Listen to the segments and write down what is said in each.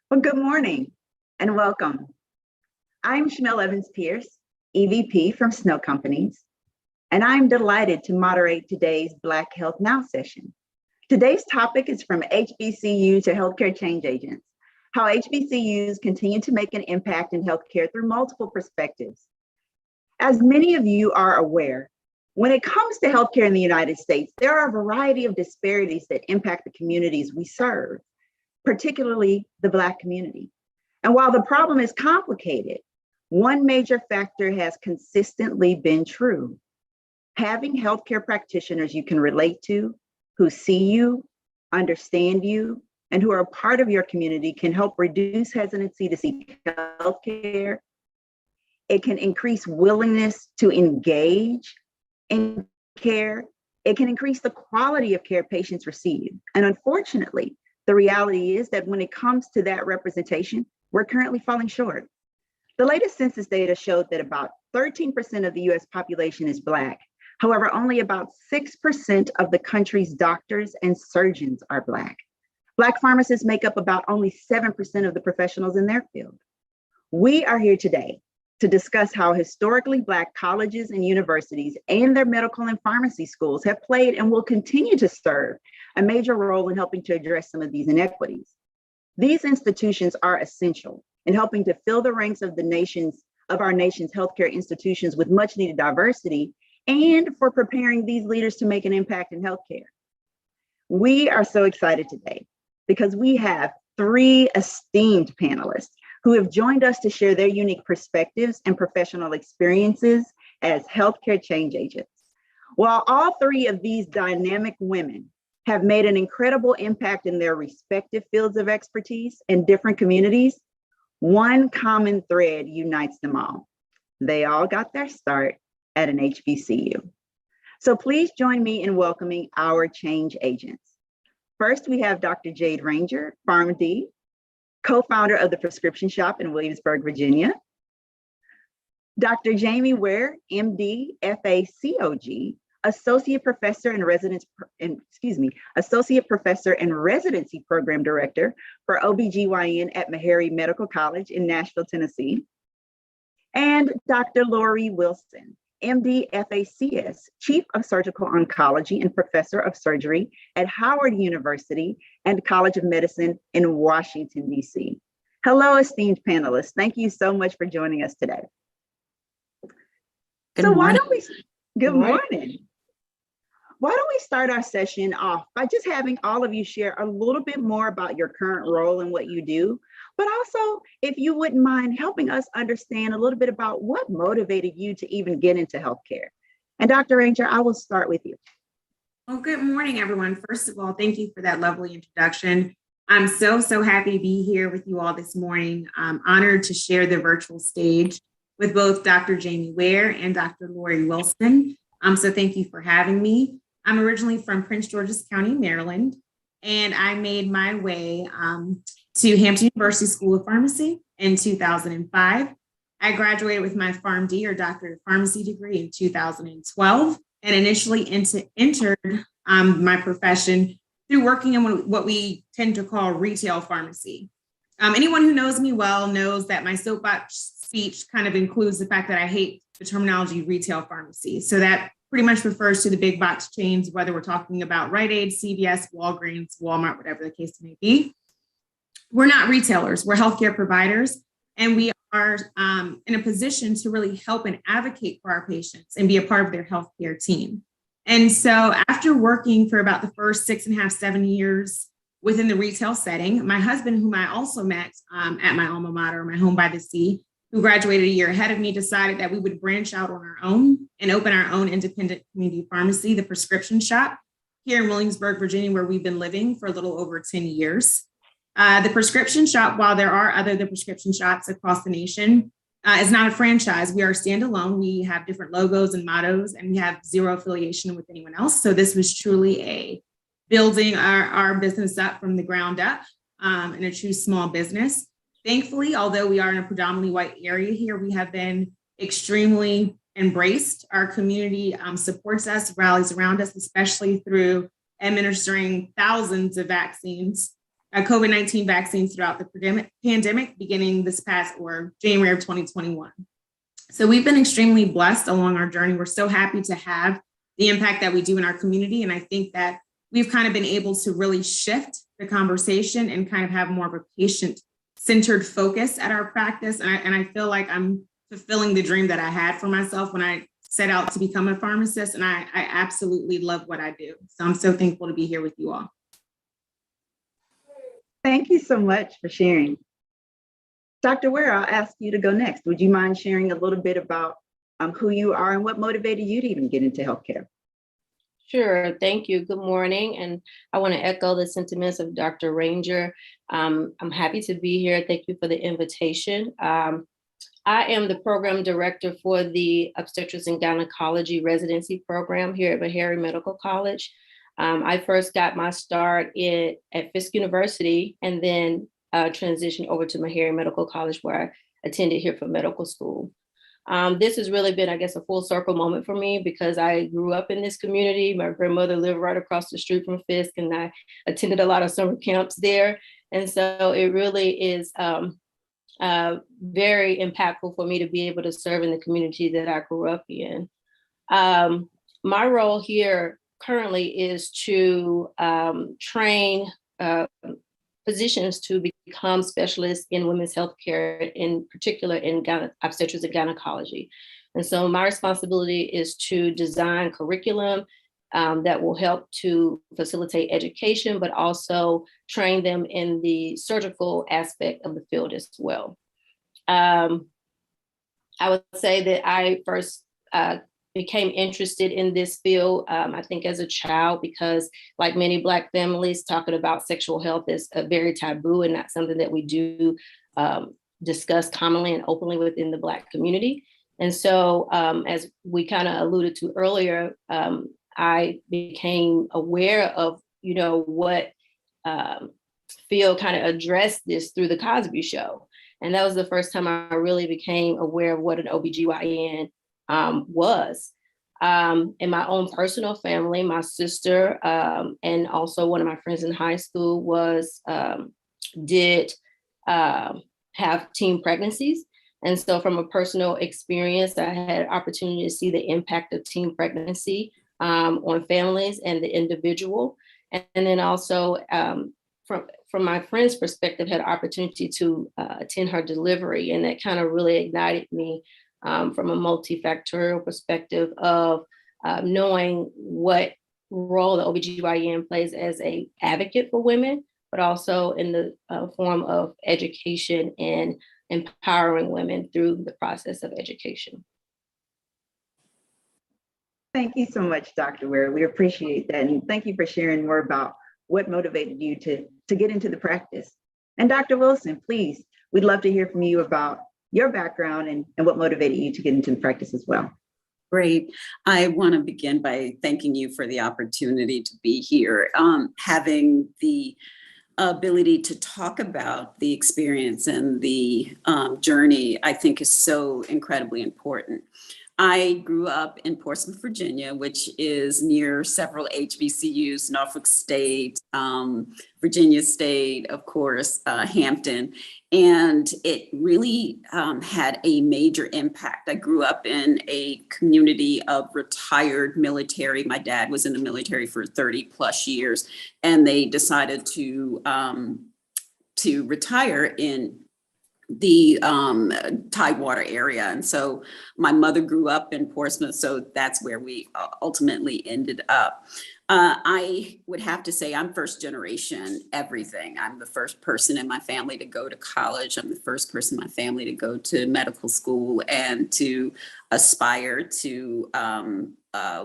Well, good morning and welcome. I'm Chanel Evans Pierce, EVP from Snow Companies, and I'm delighted to moderate today's Black Health Now session. Today's topic is from HBCU to healthcare change agents, how HBCUs continue to make an impact in healthcare through multiple perspectives. As many of you are aware, when it comes to healthcare in the United States, there are a variety of disparities that impact the communities we serve, particularly the Black community. And while the problem is complicated, one major factor has consistently been true. Having healthcare practitioners you can relate to, who see you, understand you, and who are a part of your community can help reduce hesitancy to seek healthcare. It can increase willingness to engage in care. It can increase the quality of care patients receive. And unfortunately, the reality is that when it comes to that representation, we're currently falling short. The latest census data showed that about 13% of the US population is Black. However, only about 6% of the country's doctors and surgeons are Black. Black pharmacists make up about only 7% of the professionals in their field. We are here today to discuss how historically Black colleges and universities and their medical and pharmacy schools have played and will continue to serve a major role in helping to address some of these inequities. These institutions are essential in helping to fill the ranks of our nation's healthcare institutions with much needed diversity and for preparing these leaders to make an impact in healthcare. We are so excited today because we have three esteemed panelists who have joined us to share their unique perspectives and professional experiences as healthcare change agents. While all three of these dynamic women have made an incredible impact in their respective fields of expertise in different communities, one common thread unites them all. They all got their start at an HBCU. So please join me in welcoming our change agents. First, we have Dr. Jade Ranger, PharmD, co-founder of the Prescription Shop in Williamsburg, Virginia. Dr. Jamie Ware, MD, FACOG, Associate Professor and Residency Program Director for OBGYN at Meharry Medical College in Nashville, Tennessee. And Dr. Lori Wilson, MD, FACS, Chief of Surgical Oncology and Professor of Surgery at Howard University and College of Medicine in Washington, D.C. Hello, esteemed panelists. Thank you so much for joining us today. Good morning. Why don't we start our session off by just having all of you share a little bit more about your current role and what you do, but also if you wouldn't mind helping us understand a little bit about what motivated you to even get into healthcare. And Dr. Ranger, I will start with you. Well, good morning, everyone. First of all, thank you for that lovely introduction. I'm so happy to be here with you all this morning. I'm honored to share the virtual stage with both Dr. Jamie Ware and Dr. Lori Wilson. So thank you for having me. I'm originally from Prince George's County, Maryland, and I made my way to Hampton University School of Pharmacy in 2005. I graduated with my PharmD or Doctor of Pharmacy degree in 2012 and initially entered my profession through working in what we tend to call retail pharmacy. Anyone who knows me well knows that my soapbox speech kind of includes the fact that I hate the terminology retail pharmacy. So that pretty much refers to the big box chains, whether we're talking about Rite Aid, CVS, Walgreens, Walmart, whatever the case may be. We're not retailers, we're healthcare providers, and we are in a position to really help and advocate for our patients and be a part of their healthcare team. And so after working for about the first 6.5, 7 years within the retail setting, my husband, whom I also met at my alma mater, my home by the sea, who graduated a year ahead of me, decided that we would branch out on our own and open our own independent community pharmacy, the Prescription Shop, here in Williamsburg, Virginia, where we've been living for a little over 10 years. The Prescription Shop, while there are other prescription shops across the nation, is not a franchise. We are standalone. We have different logos and mottos, and we have zero affiliation with anyone else. So this was truly a building our business up from the ground up in a true small business. Thankfully, although we are in a predominantly white area here, we have been extremely embraced. Our community supports us, rallies around us, especially through administering thousands of vaccines COVID-19 vaccines throughout the pandemic beginning this past or January of 2021. So we've been extremely blessed along our journey. We're so happy to have the impact that we do in our community. And I think that we've kind of been able to really shift the conversation and kind of have more of a patient-centered focus at our practice. And I feel like I'm fulfilling the dream that I had for myself when I set out to become a pharmacist. And I absolutely love what I do. So I'm so thankful to be here with you all. Thank you so much for sharing. Dr. Ware, I'll ask you to go next. Would you mind sharing a little bit about who you are and what motivated you to even get into healthcare? Sure, thank you. Good morning. And I want to echo the sentiments of Dr. Ranger. I'm happy to be here. Thank you for the invitation. I am the program director for the Obstetrics and Gynecology residency program here at Meharry Medical College. I first got my start at Fisk University and then transitioned over to Meharry Medical College, where I attended here for medical school. This has really been, I guess, a full circle moment for me because I grew up in this community. My grandmother lived right across the street from Fisk, and I attended a lot of summer camps there. And so it really is very impactful for me to be able to serve in the community that I grew up in. My role here currently is to train physicians to become specialists in women's healthcare, in particular in obstetrics and gynecology. And so my responsibility is to design curriculum that will help to facilitate education, but also train them in the surgical aspect of the field as well. I would say that I first became interested in this field, I think as a child, because like many Black families, talking about sexual health is a very taboo and not something that we do discuss commonly and openly within the Black community. And so as we kind of alluded to earlier, I became aware of, what field kind of addressed this through the Cosby Show. And that was the first time I really became aware of what an OBGYN was. In my own personal family, my sister and also one of my friends in high school did have teen pregnancies. And so from a personal experience, I had opportunity to see the impact of teen pregnancy on families and the individual. And then also from my friend's perspective, had opportunity to attend her delivery. And that kind of really ignited me from a multifactorial perspective of knowing what role the OBGYN plays as an advocate for women, but also in the form of education and empowering women through the process of education. Thank you so much, Dr. Ware. We appreciate that. And thank you for sharing more about what motivated you to get into the practice. And Dr. Wilson, please, we'd love to hear from you about your background and what motivated you to get into the practice as well. Great. I want to begin by thanking you for the opportunity to be here. Having the ability to talk about the experience and the journey, I think is so incredibly important. I grew up in Portsmouth, Virginia, which is near several HBCUs, Norfolk State, Virginia State, of course, Hampton, and it really had a major impact. I grew up in a community of retired military. My dad was in the military for 30 plus years, and they decided to retire in the Tidewater area. And so my mother grew up in Portsmouth, so that's where we ultimately ended up. I would have to say I'm first generation everything. I'm the first person in my family to go to college. I'm the first person in my family to go to medical school and to aspire to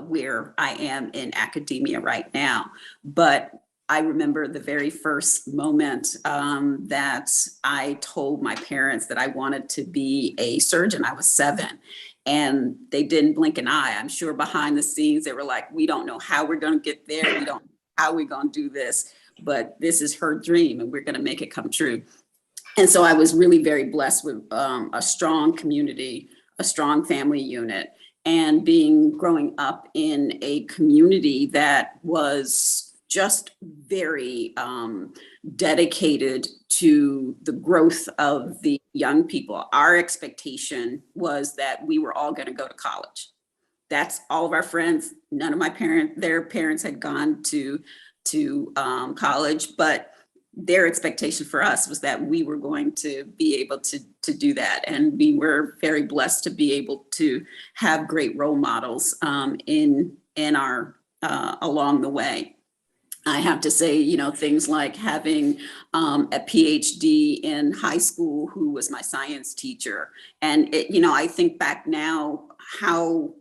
where I am in academia right now. But I remember the very first moment that I told my parents that I wanted to be a surgeon. I was 7, and they didn't blink an eye. I'm sure behind the scenes, they were like, we don't know how we're going to get there. We don't know how we're going to do this, but this is her dream and we're going to make it come true. And so I was really very blessed with a strong community, a strong family unit, and growing up in a community that was just very dedicated to the growth of the young people. Our expectation was that we were all going to go to college. That's all of our friends. None of their parents had gone to college, but their expectation for us was that we were going to be able to do that. And we were very blessed to be able to have great role models in our along the way. I have to say, you know, things like having a PhD in high school who was my science teacher. And, you know, I think back now how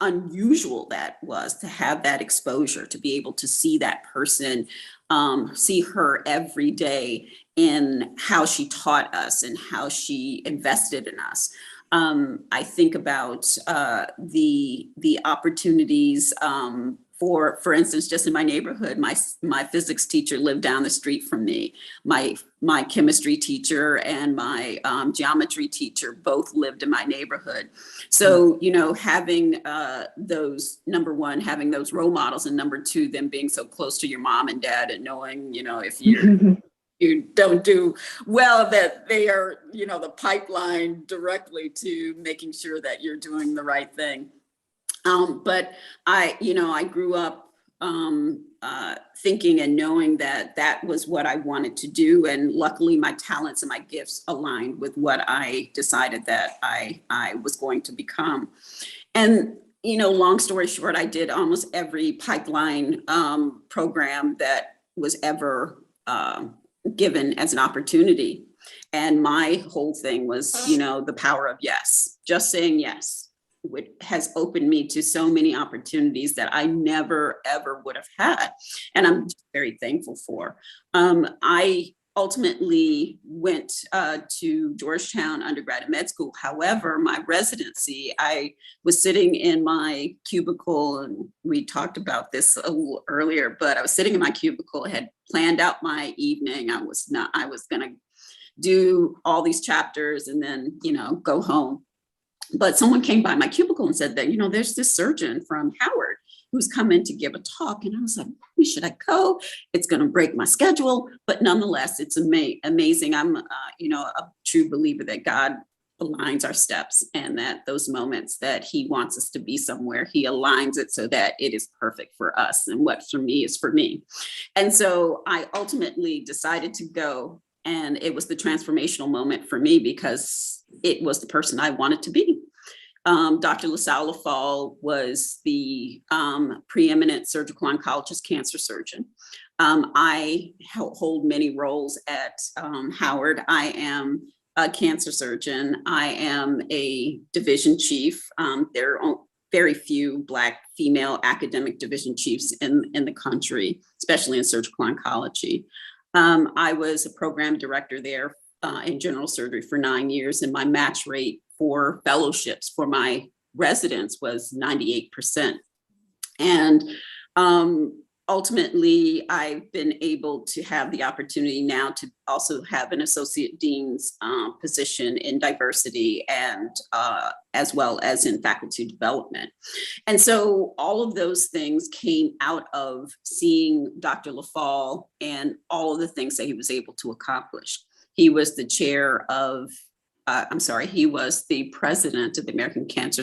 unusual that was to have that exposure, to be able to see that person, see her every day in how she taught us and how she invested in us. I think about the opportunities for instance, just in my neighborhood, my physics teacher lived down the street from me. My chemistry teacher and my geometry teacher both lived in my neighborhood. So, you know, having those, number one, having those role models, and number two, them being so close to your mom and dad and knowing, you know, if you don't do well, that they are, you know, the pipeline directly to making sure that you're doing the right thing. But I grew up thinking and knowing that that was what I wanted to do. And luckily my talents and my gifts aligned with what I decided that I was going to become. And, you know, long story short, I did almost every pipeline program that was ever given as an opportunity. And my whole thing was, you know, the power of yes, just saying yes. Has opened me to so many opportunities that I never, ever would have had. And I'm just very thankful for. I ultimately went to Georgetown undergrad and med school. However, my residency, I was sitting in my cubicle, and we talked about this a little earlier, but I was sitting in my cubicle, had planned out my evening. I was going to do all these chapters and then, you know, go home. But someone came by my cubicle and said that, you know, there's this surgeon from Howard who's come in to give a talk. And I was like, should I go? It's going to break my schedule. But nonetheless, it's amazing. I'm, you know, a true believer that God aligns our steps, and that those moments that he wants us to be somewhere, he aligns it so that it is perfect for us. And what's for me is for me. And so I ultimately decided to go. And it was the transformational moment for me because it was the person I wanted to be. Dr. LaSalle Lafall was the preeminent surgical oncologist cancer surgeon. I hold many roles at Howard. I am a cancer surgeon. I am a division chief. There are very few Black female academic division chiefs in the country, especially in surgical oncology. I was a program director there in general surgery for 9 years, and my match rate for fellowships for my residents was 98%. And ultimately, I've been able to have the opportunity now to also have an associate dean's position in diversity and as well as in faculty development. And so all of those things came out of seeing Dr. Lafall and all of the things that he was able to accomplish. He was the chair of he was the president of the American Cancer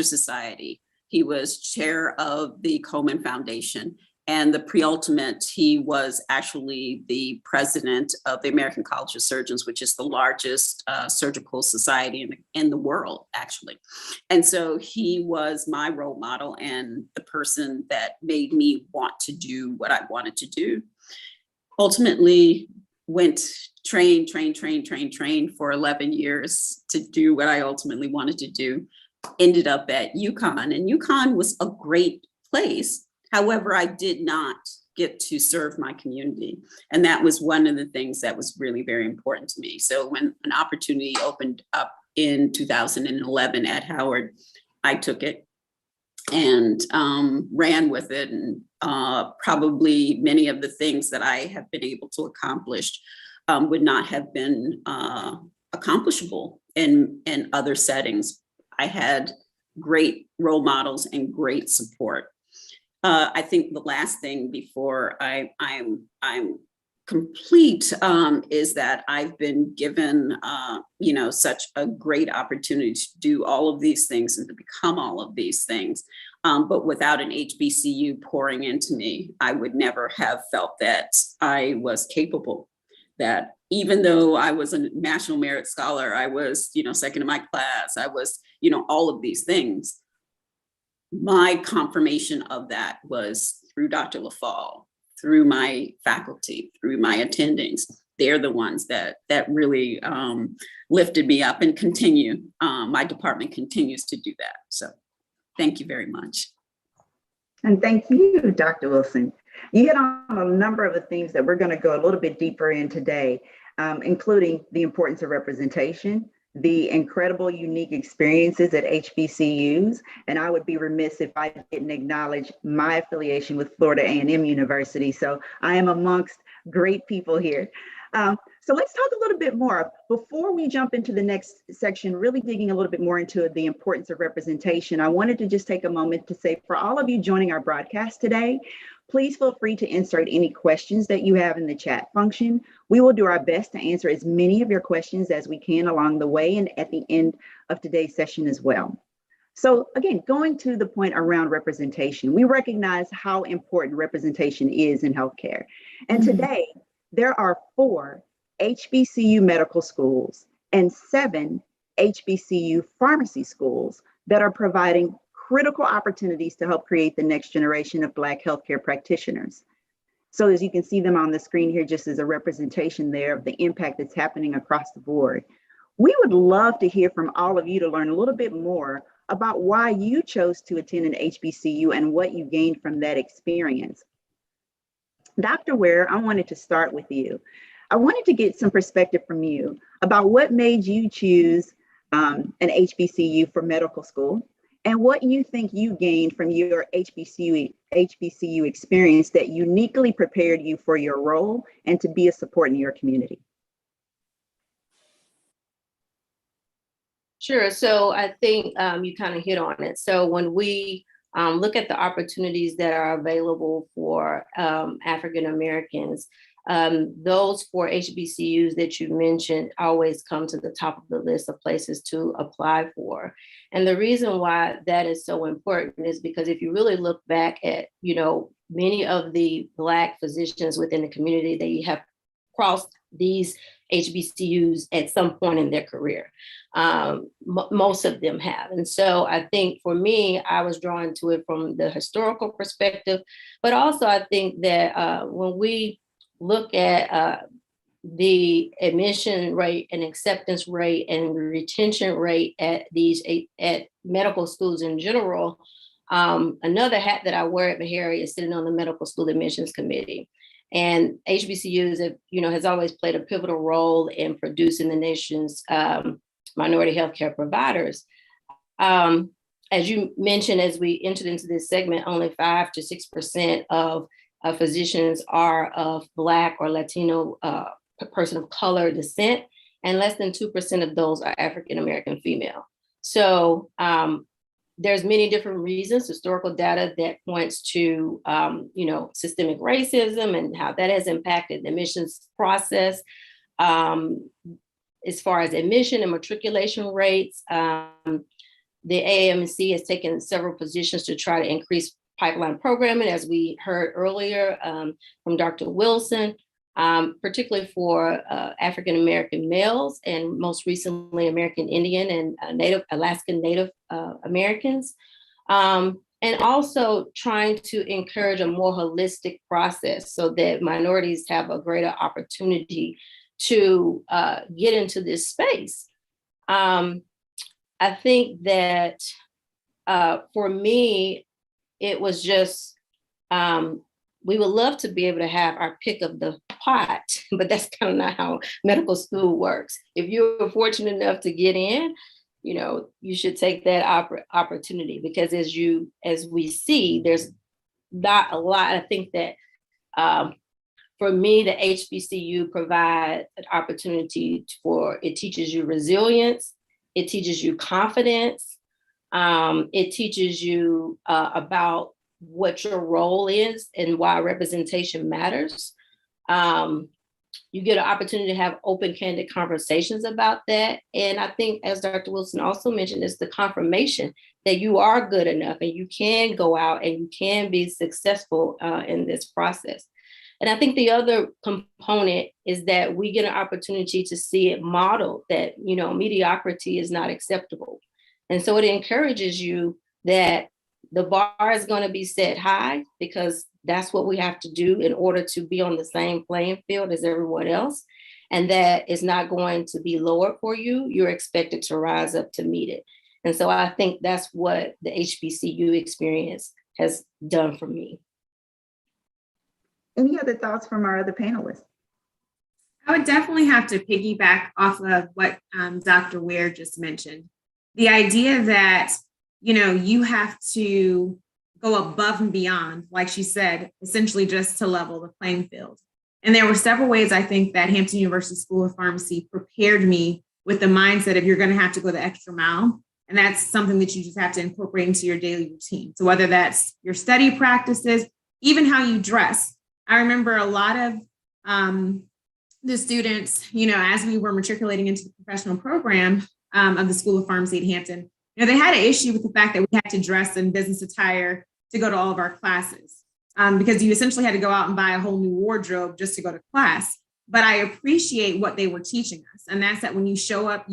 Society. He was chair of the Komen Foundation, and the pre-ultimate, he was actually the president of the American College of Surgeons, which is the largest surgical society in the world, actually. And so he was my role model and the person that made me want to do what I wanted to do. Ultimately, went train for 11 years to do what I ultimately wanted to do. Ended up at UConn, and UConn was a great place. However, I did not get to serve my community. And that was one of the things that was really very important to me. So when an opportunity opened up in 2011 at Howard, I took it and ran with it. And probably many of the things that I have been able to accomplish would not have been accomplishable in other settings. I had great role models and great support. I think the last thing before I'm complete is that I've been given, such a great opportunity to do all of these things and to become all of these things. But without an HBCU pouring into me, I would never have felt that I was capable. That even though I was a National Merit Scholar, I was, second in my class, I was, all of these things. My confirmation of that was through Dr. LaFall, through my faculty, through my attendings. They're the ones that really lifted me up and continue. My department continues to do that. So thank you very much. And thank you, Dr. Wilson. You hit on a number of the themes that we're going to go a little bit deeper in today, including the importance of representation, the incredible, unique experiences at HBCUs. And I would be remiss if I didn't acknowledge my affiliation with Florida A&M University. So I am amongst great people here. So let's talk a little bit more. Before we jump into the next section, really digging a little bit more into the importance of representation, I wanted to just take a moment to say, for all of you joining our broadcast today, please feel free to insert any questions that you have in the chat function. We will do our best to answer as many of your questions as we can along the way and at the end of today's session as well. So again, going to the point around representation, we recognize how important representation is in healthcare. And today, there are 4 HBCU medical schools and 7 HBCU pharmacy schools that are providing critical opportunities to help create the next generation of Black healthcare practitioners. So as you can see them on the screen here, just as a representation there of the impact that's happening across the board. We would love to hear from all of you to learn a little bit more about why you chose to attend an HBCU and what you gained from that experience. Dr. Ware, I wanted to start with you. I wanted to get some perspective from you about what made you choose an HBCU for medical school and what you think you gained from your HBCU experience that uniquely prepared you for your role and to be a support in your community. Sure. So I think you kind of hit on it. So when we look at the opportunities that are available for African Americans, those 4 HBCUs that you mentioned always come to the top of the list of places to apply for. And the reason why that is so important is because if you really look back at, many of the Black physicians within the community, they have crossed these HBCUs at some point in their career. Most of them have. And so I think for me, I was drawn to it from the historical perspective, but also I think that when we look at the admission rate and acceptance rate and retention rate at medical schools in general, another hat that I wear at Meharry is sitting on the medical school admissions committee. And HBCUs has always played a pivotal role in producing the nation's minority healthcare providers. As you mentioned, as we entered into this segment, only 5 to 6% of physicians are of Black or Latino person of color descent, and less than 2% of those are African American female. So there's many different reasons, historical data that points to, systemic racism and how that has impacted the admissions process. As far as admission and matriculation rates, the AAMC has taken several positions to try to increase pipeline programming, as we heard earlier from Dr. Wilson, particularly for African American males and most recently American Indian and Alaskan Native Americans. And also trying to encourage a more holistic process so that minorities have a greater opportunity to get into this space. I think that for me, it was just, we would love to be able to have our pick of the pot, but that's kind of not how medical school works. If you're fortunate enough to get in, you should take that opportunity, because as we see, there's not a lot. I think that for me, the HBCU provide an opportunity it teaches you resilience, it teaches you confidence, it teaches you about what your role is and why representation matters. You get an opportunity to have open, candid conversations about that. And I think, as Dr. Wilson also mentioned, it's the confirmation that you are good enough and you can go out and you can be successful in this process. And I think the other component is that we get an opportunity to see it modeled, that, you know, mediocrity is not acceptable. And so it encourages you that the bar is going to be set high, because that's what we have to do in order to be on the same playing field as everyone else. And that is not going to be lower for you. You're expected to rise up to meet it. And so I think that's what the HBCU experience has done for me. Any other thoughts from our other panelists? I would definitely have to piggyback off of what Dr. Ware just mentioned. The idea that, you know, you have to go above and beyond, like she said, essentially just to level the playing field. And there were several ways I think that Hampton University School of Pharmacy prepared me with the mindset of you're going to have to go the extra mile. And that's something that you just have to incorporate into your daily routine. So whether that's your study practices, even how you dress. I remember a lot of the students, you know, as we were matriculating into the professional program of the School of Pharmacy at Hampton, you know, they had an issue with the fact that we had to dress in business attire to go to all of our classes, because you essentially had to go out and buy a whole new wardrobe just to go to class. But I appreciate what they were teaching us. And that's that when you show up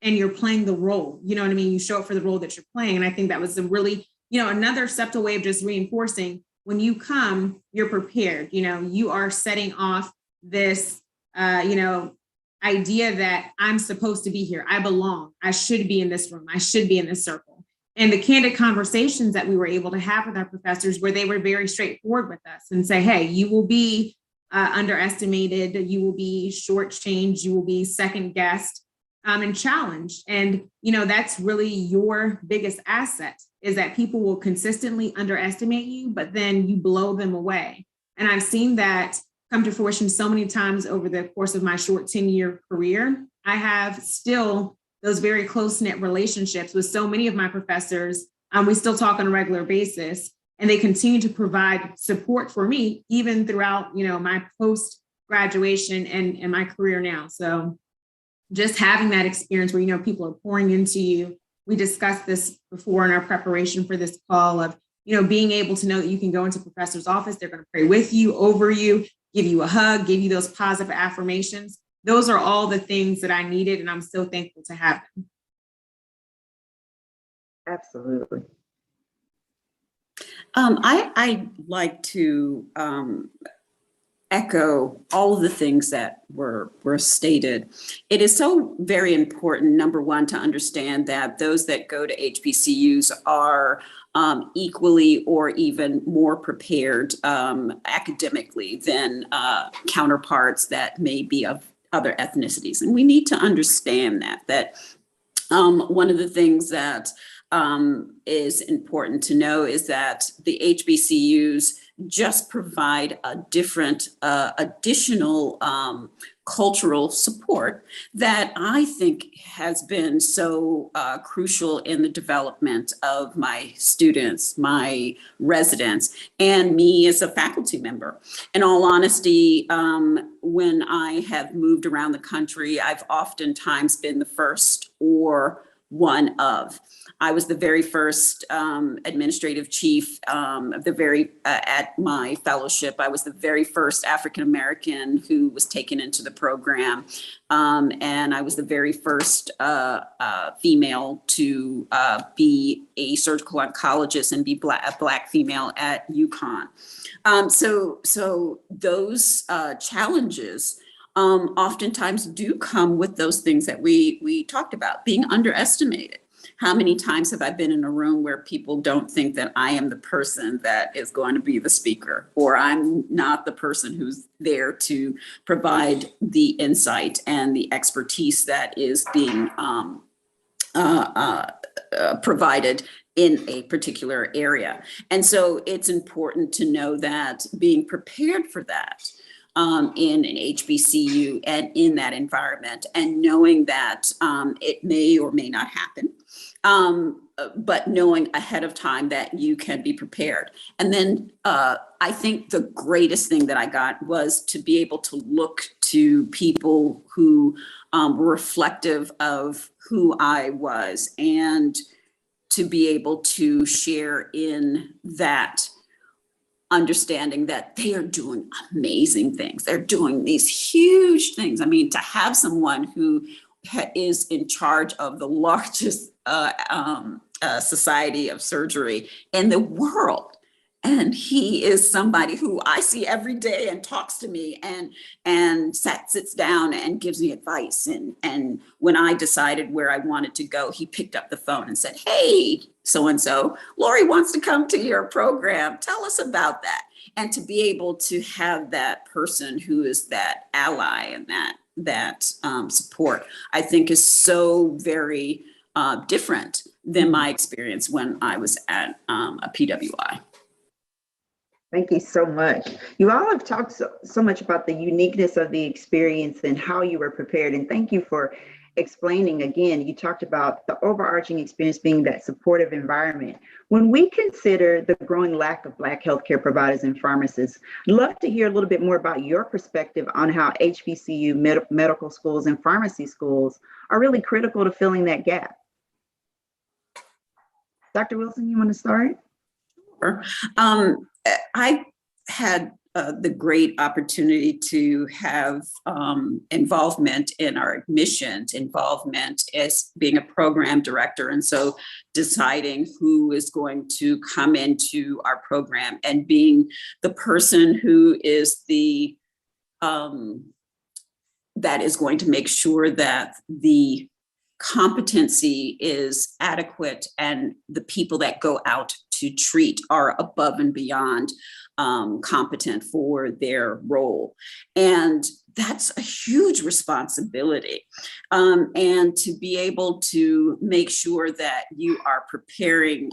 and you're playing the role, you know what I mean? You show up for the role that you're playing. And I think that was a really, you know, another subtle way of just reinforcing when you come, you're prepared, you know, you are setting off this, you know, idea that I'm supposed to be here. I belong. I should be in this room. I should be in this circle. And the candid conversations that we were able to have with our professors, where they were very straightforward with us and say, hey, you will be underestimated, you will be shortchanged, you will be second guessed and challenged. And, you know, that's really your biggest asset, is that people will consistently underestimate you, but then you blow them away. And I've seen that come to fruition so many times over the course of my short 10-year career. I have still those very close-knit relationships with so many of my professors. We still talk on a regular basis, and they continue to provide support for me even throughout, you know, my post-graduation and my career now. So just having that experience where, you know, people are pouring into you. We discussed this before in our preparation for this call of, you know, being able to know that you can go into a professor's office, they're going to pray with you, over you, give you a hug, give you those positive affirmations. Those are all the things that I needed, and I'm so thankful to have them. Absolutely. I'd like to echo all of the things that were stated. It is so very important, number one, to understand that those that go to HBCUs are equally or even more prepared academically than counterparts that may be of other ethnicities. And we need to understand that one of the things that is important to know is that the HBCUs just provide a different additional cultural support that I think has been so crucial in the development of my students, my residents, and me as a faculty member. In all honesty, when I have moved around the country, I've oftentimes been the first or one of. I was the very first administrative chief at my fellowship. I was the very first African-American who was taken into the program. And I was the very first female to be a surgical oncologist and be a Black female at UConn. So those challenges oftentimes do come with those things that we talked about, being underestimated. How many times have I been in a room where people don't think that I am the person that is going to be the speaker, or I'm not the person who's there to provide the insight and the expertise that is being provided in a particular area. And so it's important to know that being prepared for that in an HBCU and in that environment, and knowing that it may or may not happen. but knowing ahead of time that you can be prepared. And then I think the greatest thing that I got was to be able to look to people who were reflective of who I was, and to be able to share in that understanding that they are doing amazing things. They're doing these huge things. I mean, to have someone who is in charge of the largest society of surgery in the world. And he is somebody who I see every day and talks to me and sits down and gives me advice. And when I decided where I wanted to go, he picked up the phone and said, "Hey, so-and-so, Lori wants to come to your program. Tell us about that." And to be able to have that person who is that ally and that support, I think is so very different than my experience when I was at a PWI. Thank you so much. You all have talked so much about the uniqueness of the experience and how you were prepared. And thank you for explaining again. You talked about the overarching experience being that supportive environment. When we consider the growing lack of Black healthcare providers and pharmacists, I'd love to hear a little bit more about your perspective on how HBCU medical schools and pharmacy schools are really critical to filling that gap. Dr. Wilson, you want to start? Sure. I had the great opportunity to have involvement in our admissions, involvement as being a program director. And so deciding who is going to come into our program and being the person who is that is going to make sure that the competency is adequate and the people that go out to treat are above and beyond competent for their role. And that's a huge responsibility. And to be able to make sure that you are preparing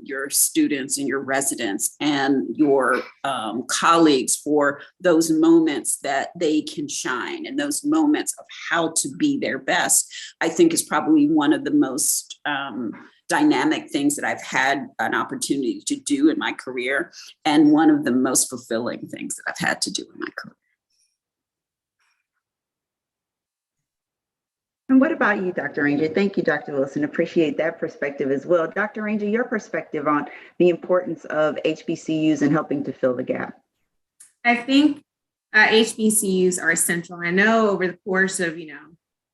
your students and your residents and your colleagues for those moments that they can shine and those moments of how to be their best, I think is probably one of the most dynamic things that I've had an opportunity to do in my career, and one of the most fulfilling things that I've had to do in my career. And what about you, Dr. Ranger? Thank you, Dr. Wilson. Appreciate that perspective as well. Dr. Ranger, your perspective on the importance of HBCUs and helping to fill the gap. I think HBCUs are essential. I know over the course of,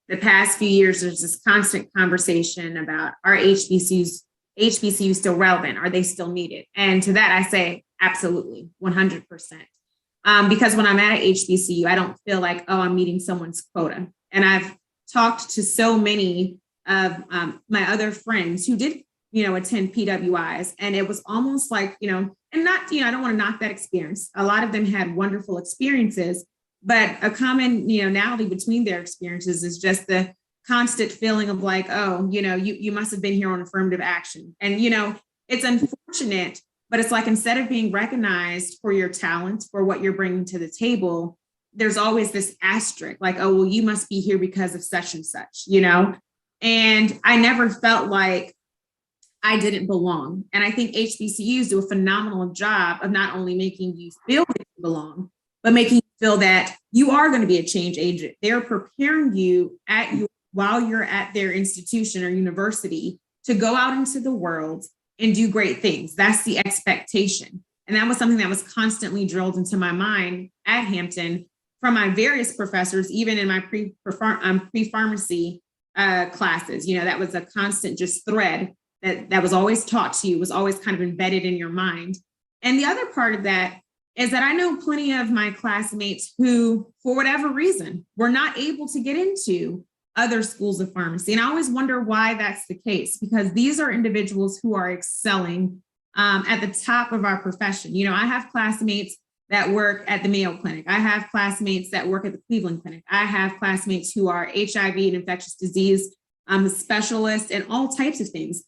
the past few years, there's this constant conversation about, are HBCUs still relevant? Are they still needed? And to that, I say absolutely, 100%. Because when I'm at a HBCU, I don't feel like, oh, I'm meeting someone's quota. And I've talked to so many of my other friends who did, attend PWIs, and it was almost like, and not, I don't want to knock that experience. A lot of them had wonderful experiences, but a commonality between their experiences is just the constant feeling of like, oh, you must have been here on affirmative action. And, it's unfortunate, but it's like, instead of being recognized for your talent, for what you're bringing to the table, there's always this asterisk, like, oh, well, you must be here because of such and such, And I never felt like I didn't belong. And I think HBCUs do a phenomenal job of not only making you feel that you belong, but making you feel that you are going to be a change agent. They're preparing you while you're at their institution or university to go out into the world and do great things. That's the expectation. And that was something that was constantly drilled into my mind at Hampton from my various professors, even in my pre-pharmacy classes. That was a constant just thread that was always taught to you, was always kind of embedded in your mind. And the other part of that is that I know plenty of my classmates who, for whatever reason, were not able to get into other schools of pharmacy. And I always wonder why that's the case, because these are individuals who are excelling at the top of our profession. I have classmates that work at the Mayo Clinic. I have classmates that work at the Cleveland Clinic. I have classmates who are HIV and infectious disease specialists and all types of things.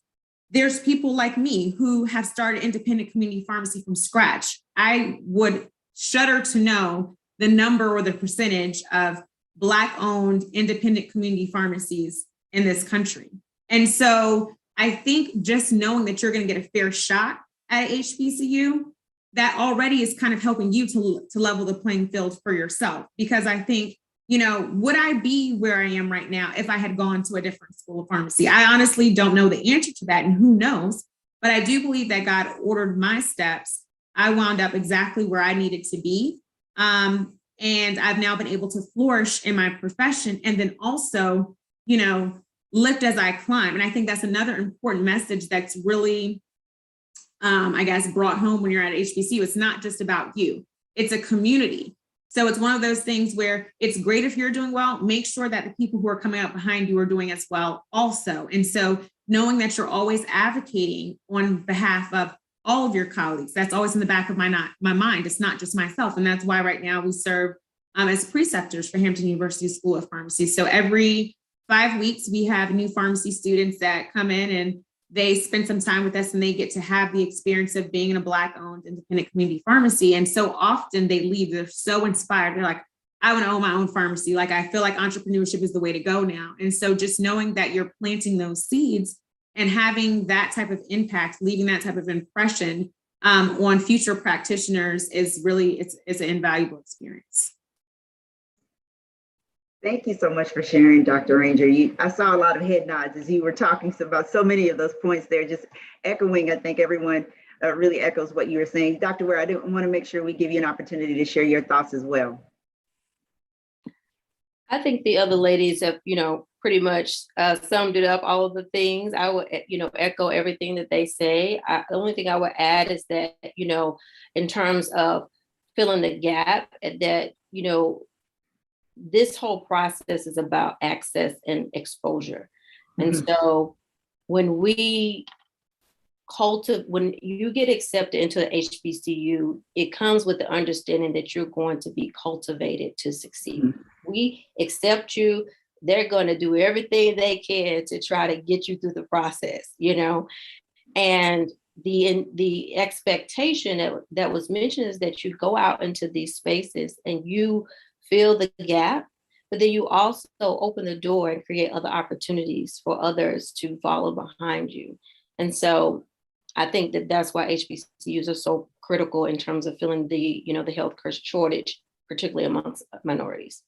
There's people like me who have started independent community pharmacy from scratch. I would shudder to know the number or the percentage of Black-owned independent community pharmacies in this country. And so I think just knowing that you're going to get a fair shot at HBCU, that already is kind of helping you to level the playing field for yourself. Because I think, would I be where I am right now if I had gone to a different school of pharmacy? I honestly don't know the answer to that, and who knows? But I do believe that God ordered my steps. I wound up exactly where I needed to be. And I've now been able to flourish in my profession, and then also, lift as I climb. And I think that's another important message that's really, I guess, brought home when you're at HBCU. It's not just about you, it's a community. So it's one of those things where it's great if you're doing well, make sure that the people who are coming up behind you are doing as well also. And so knowing that you're always advocating on behalf of all of your colleagues, that's always in the back of my mind. It's not just myself. And that's why right now we serve as preceptors for Hampton University School of Pharmacy. So every 5 weeks, we have new pharmacy students that come in and they spend some time with us, and they get to have the experience of being in a Black-owned independent community pharmacy. And so often they leave, they're so inspired. They're like, I want to own my own pharmacy. Like, I feel like entrepreneurship is the way to go now. And so just knowing that you're planting those seeds and having that type of impact, leaving that type of impression on future practitioners is really, it's an invaluable experience. Thank you so much for sharing, Dr. Ranger. I saw a lot of head nods as you were talking about so many of those points there, just echoing. I think everyone really echoes what you were saying. Dr. Ware, I do want to make sure we give you an opportunity to share your thoughts as well. I think the other ladies have, pretty much summed it up, all of the things. I would, echo everything that they say. The only thing I would add is that, in terms of filling the gap, that, this whole process is about access and exposure. And so when you get accepted into the HBCU, it comes with the understanding that you're going to be cultivated to succeed. We accept you. They're going to do everything they can to try to get you through the process, and the expectation that was mentioned is that you go out into these spaces and you fill the gap, but then you also open the door and create other opportunities for others to follow behind you. And so I think that that's why HBCUs are so critical in terms of filling the healthcare shortage, particularly amongst minorities.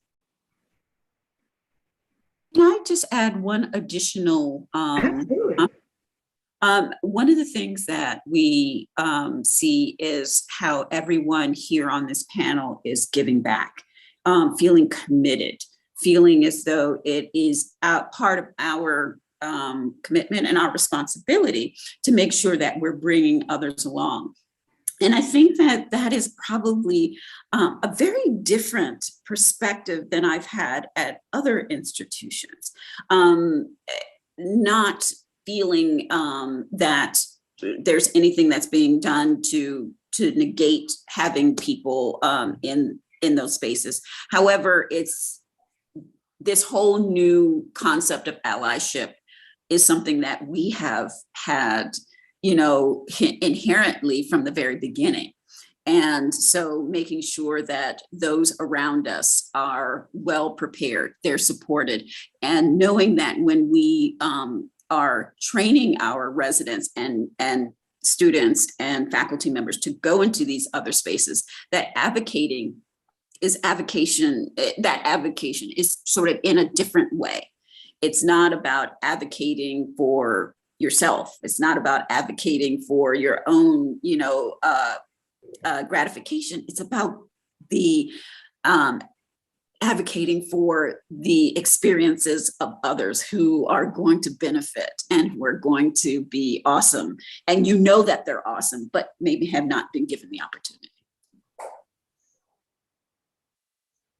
Can I just add one additional? One of the things that we see is how everyone here on this panel is giving back. Feeling committed, feeling as though it is part of our commitment and our responsibility to make sure that we're bringing others along. And I think that is probably a very different perspective than I've had at other institutions. Not feeling that there's anything that's being done to negate having people in those spaces. However, it's this whole new concept of allyship is something that we have had, inherently from the very beginning. And so making sure that those around us are well prepared, they're supported, and knowing that when we are training our residents and students and faculty members to go into these other spaces, that advocation is sort of in a different way. It's not about advocating for yourself. It's not about advocating for your own, gratification. It's about the advocating for the experiences of others who are going to benefit and who are going to be awesome. And that they're awesome, but maybe have not been given the opportunity.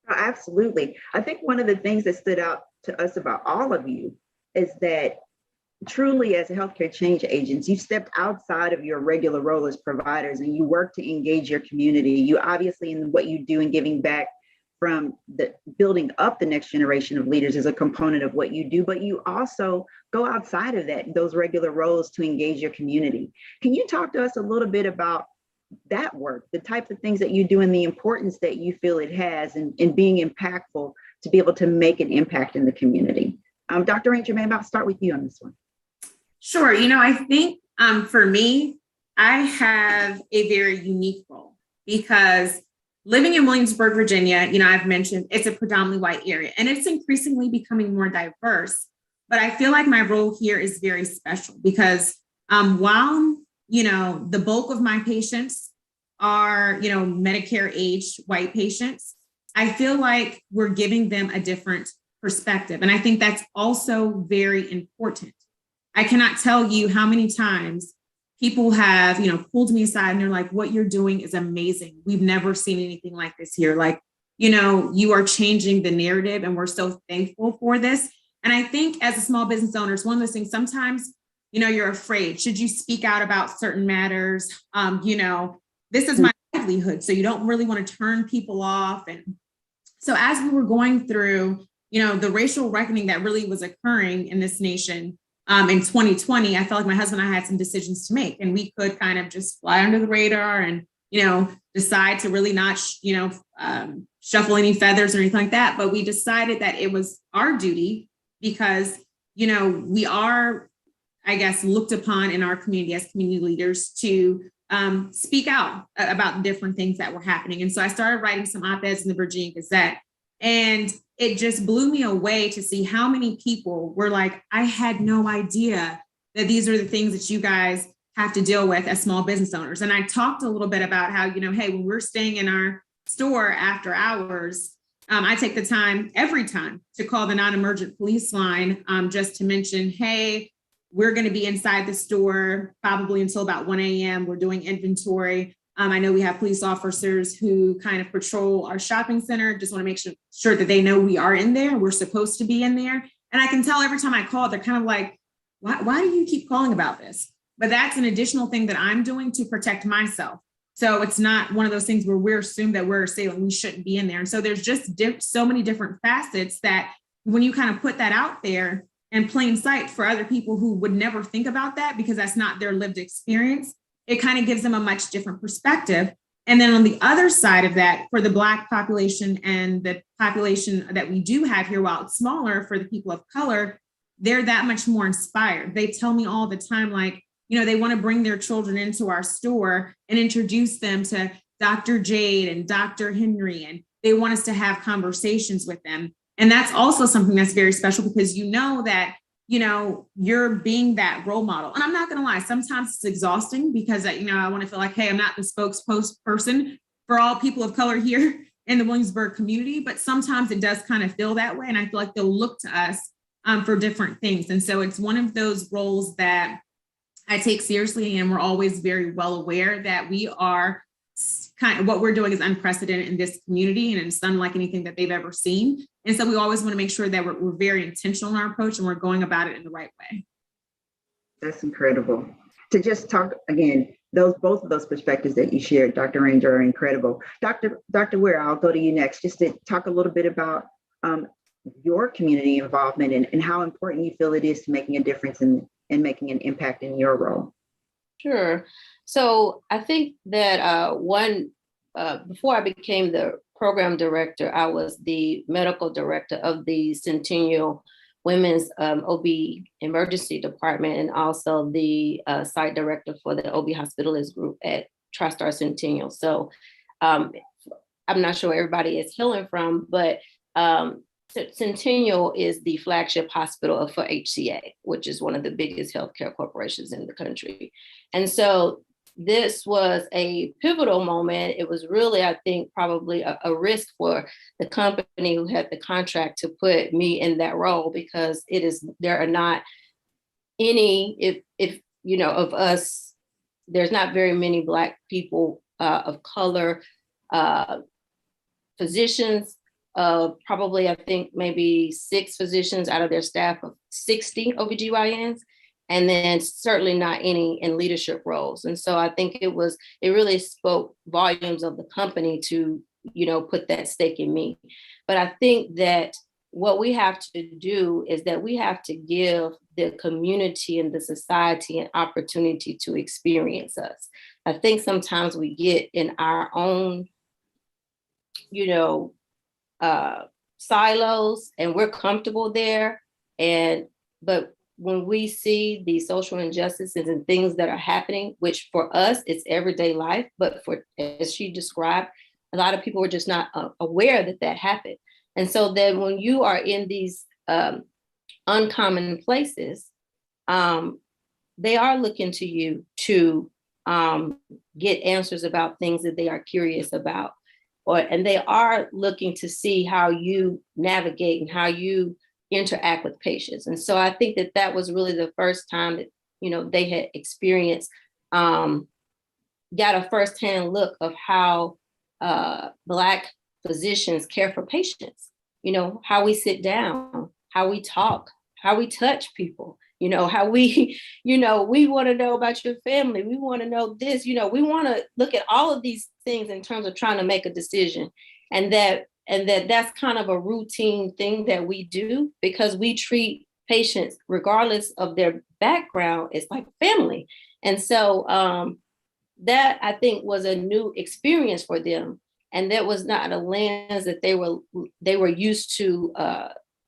Absolutely. I think one of the things that stood out to us about all of you is that truly, as healthcare change agents, you stepped outside of your regular role as providers and you work to engage your community. You obviously, in what you do and giving back from the building up the next generation of leaders is a component of what you do, but you also go outside of those regular roles to engage your community. Can you talk to us a little bit about that work, the type of things that you do and the importance that you feel it has in being impactful to be able to make an impact in the community? Dr. Ranger, maybe I'll start with you on this one. Sure. I think for me, I have a very unique role because living in Williamsburg, Virginia, I've mentioned it's a predominantly white area and it's increasingly becoming more diverse. But I feel like my role here is very special because while, the bulk of my patients are, Medicare aged white patients, I feel like we're giving them a different perspective. And I think that's also very important. I cannot tell you how many times people have, pulled me aside and they're like, what you're doing is amazing. We've never seen anything like this here. Like, you are changing the narrative and we're so thankful for this. And I think as a small business owner, it's one of those things sometimes, you're afraid. Should you speak out about certain matters? This is my livelihood. So you don't really want to turn people off. And so as we were going through, the racial reckoning that really was occurring in this nation, in 2020, I felt like my husband and I had some decisions to make, and we could kind of just fly under the radar and, decide to really not, shuffle any feathers or anything like that. But we decided that it was our duty because, we are, I guess, looked upon in our community as community leaders to speak out about different things that were happening. And so I started writing some op-eds in the Virginia Gazette, and it just blew me away to see how many people were like, I had no idea that these are the things that you guys have to deal with as small business owners. And I talked a little bit about how, hey, when we're staying in our store after hours, I take the time every time to call the non-emergent police line just to mention, hey, we're going to be inside the store probably until about 1 a.m. We're doing inventory. I know we have police officers who kind of patrol our shopping center. Just want to make sure that they know we are in there. We're supposed to be in there. And I can tell every time I call, they're kind of like, why do you keep calling about this? But that's an additional thing that I'm doing to protect myself. So it's not one of those things where we're assumed that we're safe and we shouldn't be in there. And so there's just so many different facets that when you kind of put that out there in plain sight for other people who would never think about that because that's not their lived experience, it kind of gives them a much different perspective. And then on the other side of that, for the Black population and the population that we do have here, while it's smaller for the people of color, they're that much more inspired. They tell me all the time, like, they want to bring their children into our store and introduce them to Dr. Jade and Dr. Henry, and they want us to have conversations with them. And that's also something that's very special because that you're being that role model. And I'm not going to lie, sometimes it's exhausting because, I want to feel like, hey, I'm not the spokesperson for all people of color here in the Williamsburg community, but sometimes it does kind of feel that way. And I feel like they'll look to us for different things. And so it's one of those roles that I take seriously. And we're always very well aware that we are kind of what we're doing is unprecedented in this community and it's unlike anything that they've ever seen. And so we always want to make sure that we're very intentional in our approach and we're going about it in the right way. That's incredible. To just talk again, both of those perspectives that you shared, Dr. Ranger, are incredible. Dr. Ware, I'll go to you next, just to talk a little bit about your community involvement and how important you feel it is to making a difference and making an impact in your role. Sure. So I think that before I became the program director, I was the medical director of the Centennial Women's OB Emergency Department and also the site director for the OB Hospitalist Group at TriStar Centennial. So I'm not sure where everybody is hailing from, but Centennial is the flagship hospital for HCA, which is one of the biggest healthcare corporations in the country. And so this was a pivotal moment. It was really, I think, probably a risk for the company who had the contract to put me in that role because there are not any, if of us, there's not very many Black people of color physicians. Probably, I think maybe 6 physicians out of their staff of 60 OBGYNs, and then certainly not any in leadership roles. And so I think it really spoke volumes of the company to, put that stake in me. But I think that what we have to do is that we have to give the community and the society an opportunity to experience us. I think sometimes we get in our own, silos and we're comfortable there. But when we see the social injustices and things that are happening, which for us, it's everyday life, but for, as she described, a lot of people are just not aware that that happened. And so then when you are in these uncommon places, they are looking to you to get answers about things that they are curious about, and they are looking to see how you navigate and how you interact with patients. And so I think that that was really the first time that, you know, they had experienced, got a firsthand look of how Black physicians care for patients, you know, how we sit down, how we talk, how we touch people, you know, how we, you know, we want to know about your family. We want to know this, you know, we want to look at all of these things in terms of trying to make a decision. And that's kind of a routine thing that we do, because we treat patients regardless of their background. It's like family. And so that, I think, was a new experience for them. And that was not a lens that they were used to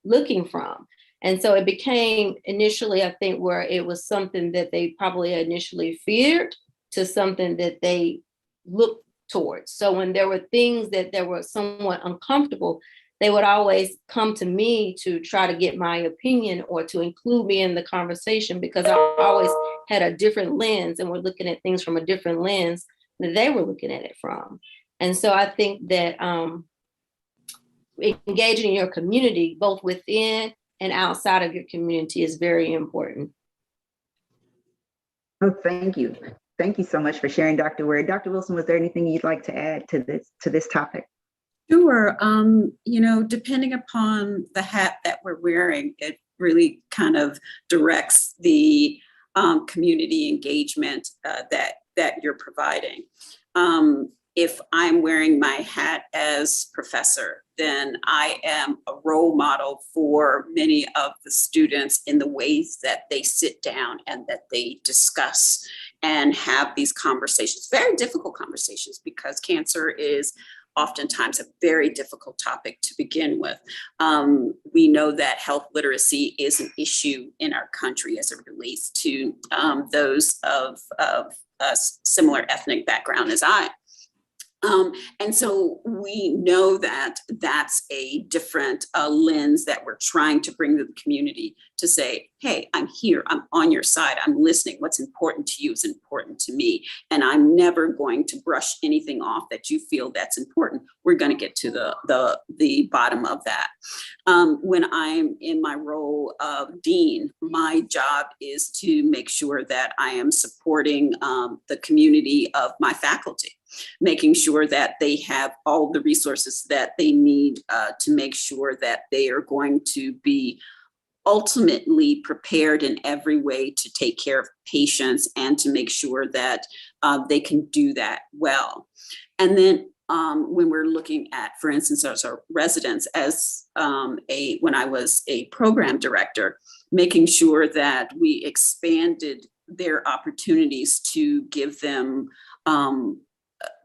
looking from. And so it became initially, I think, where it was something that they probably initially feared to something that they looked towards. So when there were things that were somewhat uncomfortable, they would always come to me to try to get my opinion or to include me in the conversation, because I always had a different lens and we're looking at things from a different lens that they were looking at it from. And so I think that engaging in your community, both within and outside of your community, is very important. Oh, thank you. Thank you so much for sharing, Dr. Ward. Dr. Wilson, was there anything you'd like to add to this topic? Sure. You know, depending upon the hat that we're wearing, it really kind of directs the community engagement that you're providing. If I'm wearing my hat as professor, then I am a role model for many of the students in the ways that they sit down and that they discuss and have these conversations, very difficult conversations, because cancer is oftentimes a very difficult topic to begin with. We know that health literacy is an issue in our country as it relates to those of a similar ethnic background as I. And so we know that that's a different lens that we're trying to bring to the community to say, hey, I'm here, I'm on your side, I'm listening. What's important to you is important to me. And I'm never going to brush anything off that you feel that's important. We're going to get to the bottom of that. When I'm in my role of dean, my job is to make sure that I am supporting the community of my faculty, making sure that they have all the resources that they need to make sure that they are going to be ultimately prepared in every way to take care of patients and to make sure that they can do that well. And then when we're looking at, for instance, as our residents, when I was a program director, making sure that we expanded their opportunities to give them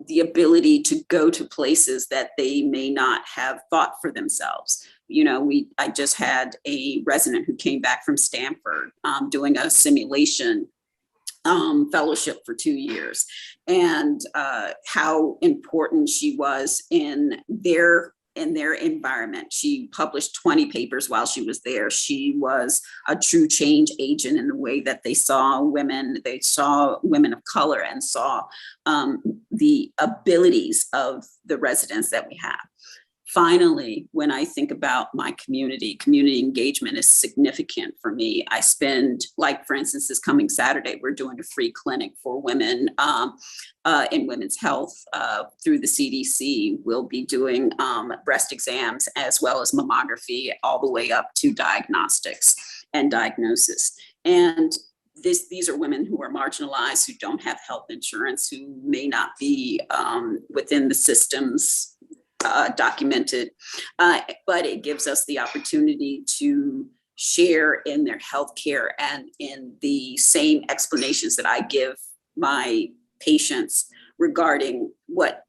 the ability to go to places that they may not have thought for themselves. You know, I just had a resident who came back from Stanford doing a simulation fellowship for 2 years, and how important she was in their environment. She published 20 papers while she was there. She was a true change agent in the way that they saw women of color, and saw the abilities of the residents that we have. Finally, when I think about my community engagement is significant for me. I spend, like, for instance, this coming Saturday, we're doing a free clinic for women in women's health through the CDC. We'll be doing breast exams as well as mammography, all the way up to diagnostics and diagnosis. And these are women who are marginalized, who don't have health insurance, who may not be within the systems documented, but it gives us the opportunity to share in their healthcare and in the same explanations that I give my patients regarding what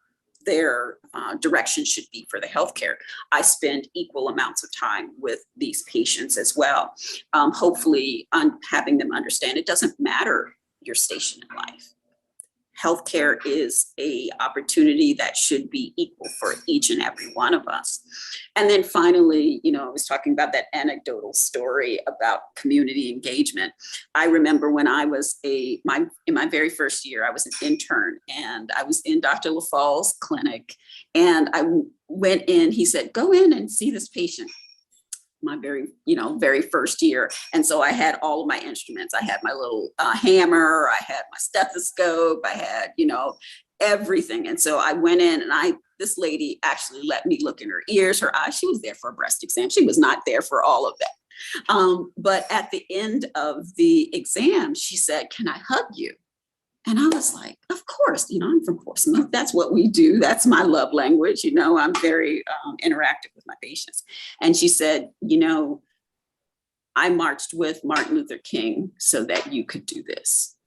their direction should be for the healthcare, I spend equal amounts of time with these patients as well. Hopefully, having them understand it doesn't matter your station in life. Healthcare is a opportunity that should be equal for each and every one of us. And then finally, I was talking about that anecdotal story about community engagement. I remember when I was in my very first year, I was an intern and I was in Dr. LaFall's clinic, and I went in, he said, go in and see this patient. My very first year. And so I had all of my instruments. I had my little hammer, I had my stethoscope, I had, everything. And so I went in and this lady actually let me look in her ears, her eyes. She was there for a breast exam. She was not there for all of that. But at the end of the exam, she said, can I hug you? And I was like, of course, I'm from Portsmouth. That's what we do. That's my love language. I'm very interactive with my patients. And she said, I marched with Martin Luther King so that you could do this.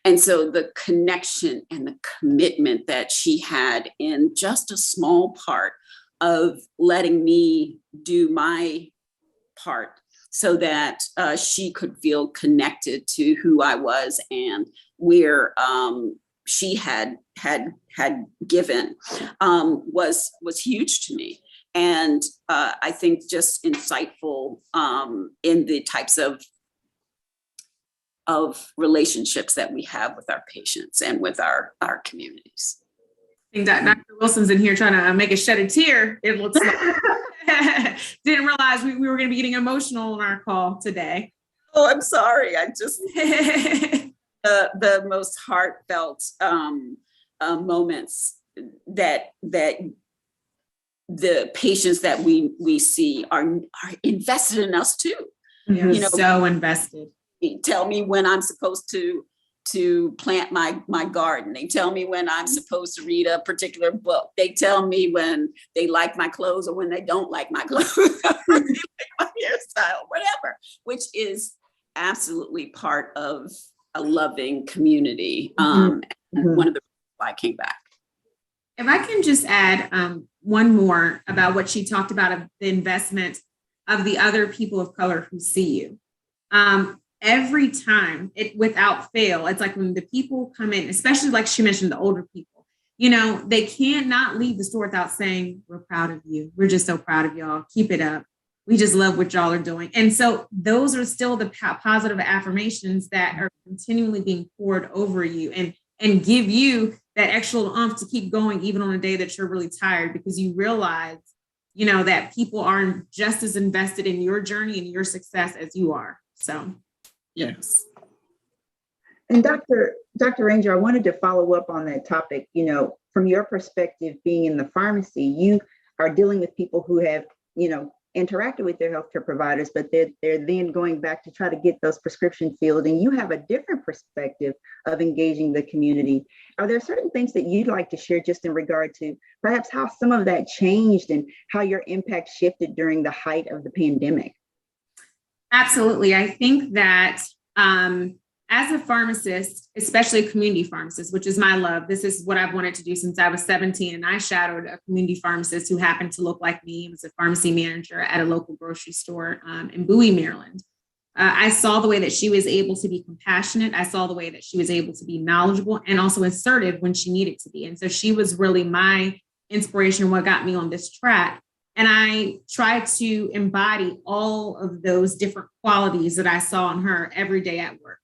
And so the connection and the commitment that she had in just a small part of letting me do my part so that she could feel connected to who I was and where she had given was huge to me. And I think just insightful in the types of relationships that we have with our patients and with our communities. I think Dr. Wilson's in here trying to make us shed a tear. It looks like. Didn't realize we were going to be getting emotional on our call today. Oh, I'm sorry. I just the most heartfelt moments that the patients that we see are invested in us too. You're so invested. Tell me when I'm supposed to plant my garden. They tell me when I'm supposed to read a particular book. They tell me when they like my clothes or when they don't like my clothes, my hairstyle, whatever, which is absolutely part of a loving community. And one of the reasons why I came back. If I can just add one more about what she talked about of the investment of the other people of color who see you. Every time, without fail, it's like when the people come in, especially like she mentioned, the older people, they cannot leave the store without saying, we're proud of you. We're just so proud of y'all. Keep it up. We just love what y'all are doing. And so those are still the positive affirmations that are continually being poured over you and give you that extra oomph to keep going, even on a day that you're really tired, because you realize, that people are just as invested in your journey and your success as you are. So. Yes. And Dr. Ranger, I wanted to follow up on that topic. From your perspective, being in the pharmacy, you are dealing with people who have, interacted with their healthcare providers, but they're then going back to try to get those prescriptions filled. And you have a different perspective of engaging the community. Are there certain things that you'd like to share just in regard to perhaps how some of that changed and how your impact shifted during the height of the pandemic? Absolutely. I think that as a pharmacist, especially a community pharmacist, which is my love, this is what I've wanted to do since I was 17. And I shadowed a community pharmacist who happened to look like me. He was a pharmacy manager at a local grocery store in Bowie, Maryland. I saw the way that she was able to be compassionate. I saw the way that she was able to be knowledgeable and also assertive when she needed to be. And so she was really my inspiration, what got me on this track. And I tried to embody all of those different qualities that I saw in her every day at work.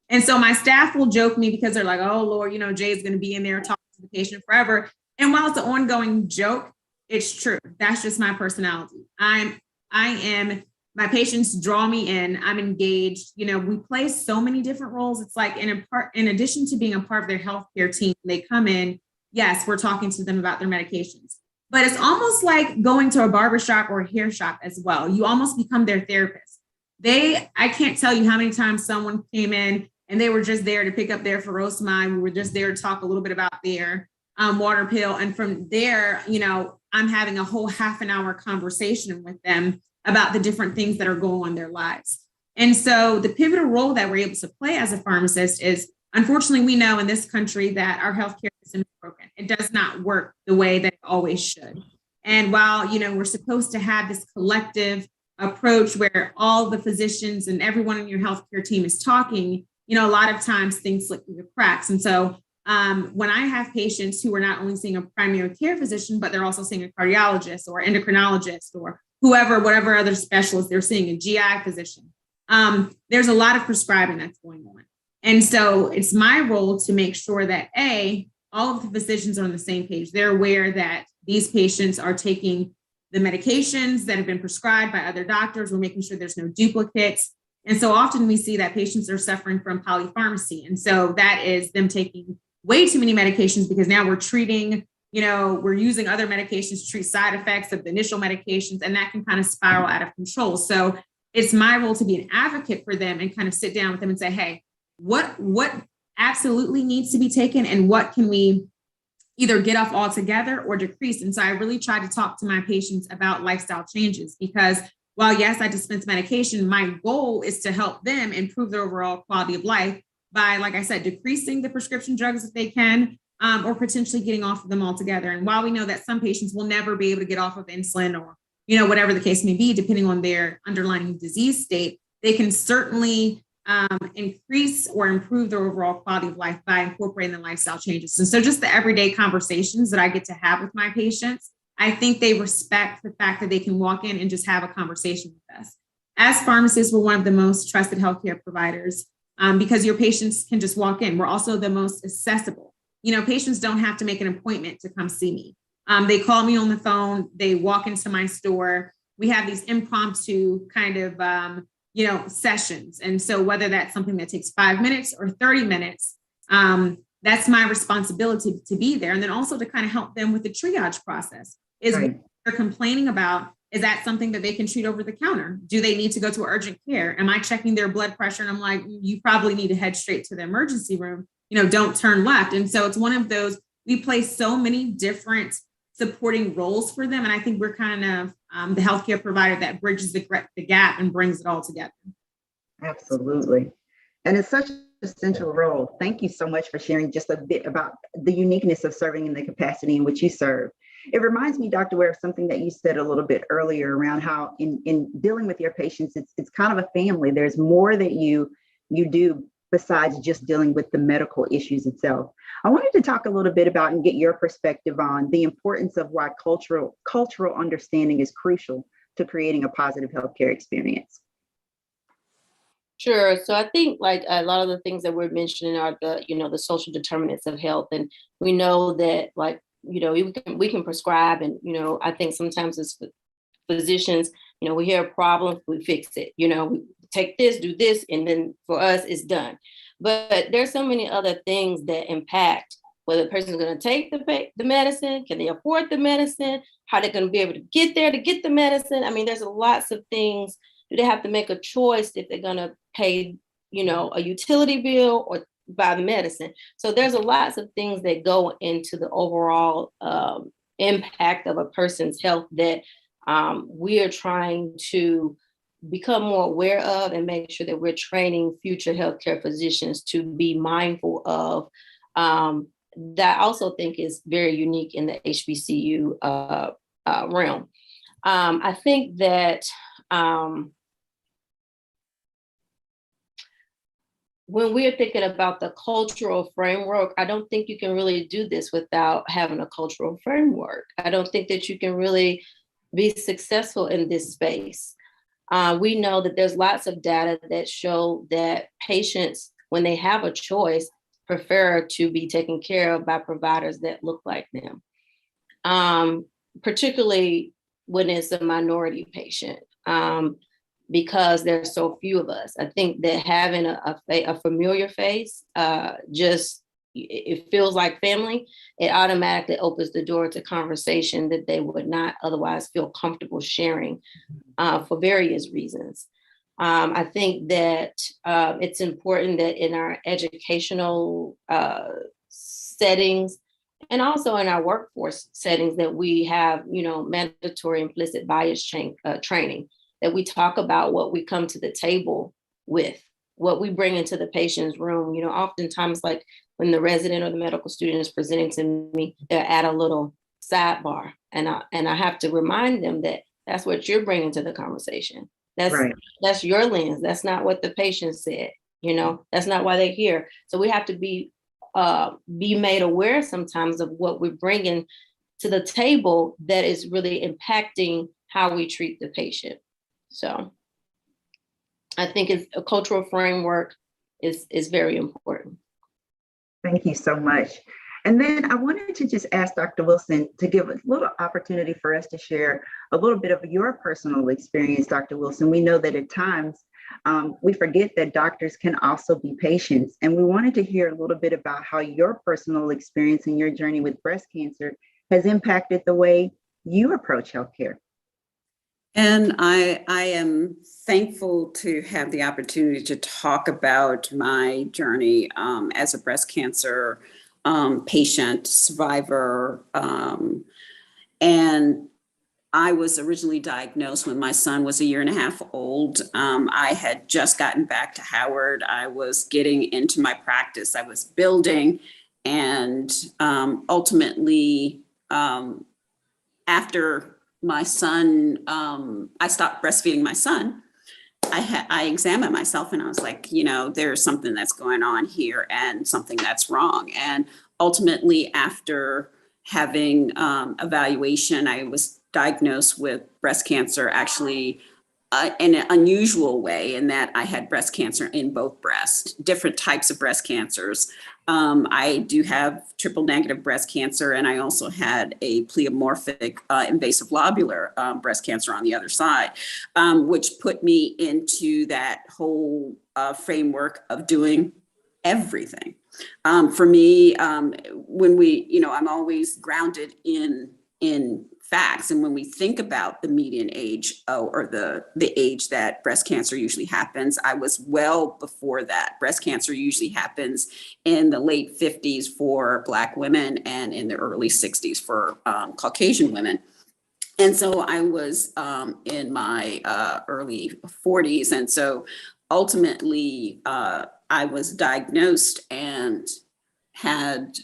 And so my staff will joke me because they're like, oh, Lord, Jay's going to be in there talking to the patient forever. And while it's an ongoing joke, it's true. That's just my personality. I am, my patients draw me in. I'm engaged. We play so many different roles. It's like in addition to being a part of their healthcare team, they come in. Yes, we're talking to them about their medications. But it's almost like going to a barbershop or a hair shop as well. You almost become their therapist. I can't tell you how many times someone came in and they were just there to pick up their furosemide. We were just there to talk a little bit about their water pill. And from there, I'm having a whole half an hour conversation with them about the different things that are going on in their lives. And so the pivotal role that we're able to play as a pharmacist is unfortunately, we know in this country that our healthcare system is broken. It does not work the way that it always should. And while, we're supposed to have this collective approach where all the physicians and everyone in your healthcare team is talking, a lot of times things slip through the cracks. And so when I have patients who are not only seeing a primary care physician, but they're also seeing a cardiologist or endocrinologist or whatever other specialist they're seeing, a GI physician, there's a lot of prescribing that's going on. And so it's my role to make sure that all of the physicians are on the same page. They're aware that these patients are taking the medications that have been prescribed by other doctors. We're making sure there's no duplicates. And so often we see that patients are suffering from polypharmacy. And so that is them taking way too many medications because now we're treating, we're using other medications to treat side effects of the initial medications, and that can kind of spiral out of control. So it's my role to be an advocate for them and kind of sit down with them and say, hey, what absolutely needs to be taken and what can we either get off altogether or decrease. And so I really try to talk to my patients about lifestyle changes because while yes, I dispense medication, my goal is to help them improve their overall quality of life by, like I said, decreasing the prescription drugs if they can, or potentially getting off of them altogether. And while we know that some patients will never be able to get off of insulin or, whatever the case may be, depending on their underlying disease state, they can certainly increase or improve their overall quality of life by incorporating the lifestyle changes. And so just the everyday conversations that I get to have with my patients, I think they respect the fact that they can walk in and just have a conversation with us. As pharmacists, we're one of the most trusted healthcare providers because your patients can just walk in. We're also the most accessible. Patients don't have to make an appointment to come see me. They call me on the phone, they walk into my store. We have these impromptu kind of sessions. And so whether that's something that takes 5 minutes or 30 minutes, that's my responsibility to be there. And then also to kind of help them with the triage process is right. What they're complaining about. Is that something that they can treat over the counter? Do they need to go to urgent care? Am I checking their blood pressure? And I'm like, you probably need to head straight to the emergency room. Don't turn left. And so it's one of those, we play so many different supporting roles for them. And I think we're kind of the healthcare provider that bridges the gap and brings it all together. Absolutely. And it's such a central role. Thank you so much for sharing just a bit about the uniqueness of serving in the capacity in which you serve. It reminds me, Dr. Ware, of something that you said a little bit earlier around how in dealing with your patients, it's kind of a family. There's more that you do besides just dealing with the medical issues itself. I wanted to talk a little bit about and get your perspective on the importance of why cultural understanding is crucial to creating a positive healthcare experience. Sure. So I think like a lot of the things that we're mentioning are the social determinants of health. And we know that we can prescribe and, I think sometimes as physicians, we hear a problem, we fix it, we take this, do this, and then for us it's done. But there's so many other things that impact whether the person's going to take the medicine, can they afford the medicine, how they're going to be able to get there to get the medicine. I mean, there's lots of things. Do they have to make a choice if they're going to pay, a utility bill or buy the medicine? So there's lots of things that go into the overall impact of a person's health that we are trying to become more aware of and make sure that we're training future healthcare physicians to be mindful of. That I also think is very unique in the HBCU realm. I think that when we're thinking about the cultural framework, I don't think you can really do this without having a cultural framework. I don't think that you can really be successful in this space. We know that there's lots of data that show that patients, when they have a choice, prefer to be taken care of by providers that look like them, particularly when it's a minority patient. Because there's so few of us. I think that having a familiar face, it feels like family. It automatically opens the door to conversation that they would not otherwise feel comfortable sharing for various reasons. I think that it's important that in our educational settings and also in our workforce settings that we have, mandatory implicit bias training, that we talk about what we come to the table with, what we bring into the patient's room. You know, oftentimes, like when the resident or the medical student is presenting to me, they're at a little sidebar, and I have to remind them that that's what you're bringing to the conversation. Right. That's your lens. That's not what the patient said. You know, that's not why they're here. So we have to be made aware sometimes of what we're bringing to the table that is really impacting how we treat the patient. So I think it's a cultural framework is very important. Thank you so much. And then I wanted to just ask Dr. Wilson to give a little opportunity for us to share a little bit of your personal experience, Dr. Wilson. We know that at times we forget that doctors can also be patients. And we wanted to hear a little bit about how your personal experience and your journey with breast cancer has impacted the way you approach healthcare. And I am thankful to have the opportunity to talk about my journey as a breast cancer patient, survivor. And I was originally diagnosed when my son was 1.5 years old. I had just gotten back to Howard. I was getting into my practice. I was building, and ultimately, after my son, I stopped breastfeeding my son. I examined myself and I was like, you know, there's something that's going on here and something that's wrong. And ultimately, after having evaluation, I was diagnosed with breast cancer, actually in an unusual way, in that I had breast cancer in both breasts, different types of breast cancers. I do have triple negative breast cancer, and I also had a pleomorphic invasive lobular breast cancer on the other side, which put me into that whole framework of doing everything. For me, when we, you know, I'm always grounded in facts. And when we think about the median age or the age that breast cancer usually happens, I was well before that. Breast cancer usually happens in the late 50s for Black women and in the early 60s for Caucasian women. And so I was in my early 40s. And so ultimately, I was diagnosed and had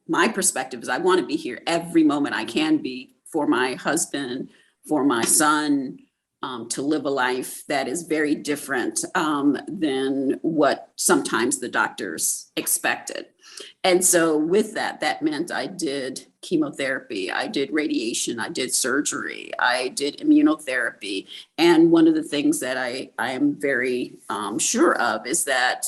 my perspective is I want to be here every moment I can be for my husband, for my son, to live a life that is very different than what sometimes the doctors expected. And so with that, that meant I did chemotherapy, I did radiation, I did surgery, I did immunotherapy. And one of the things that I am very sure of is that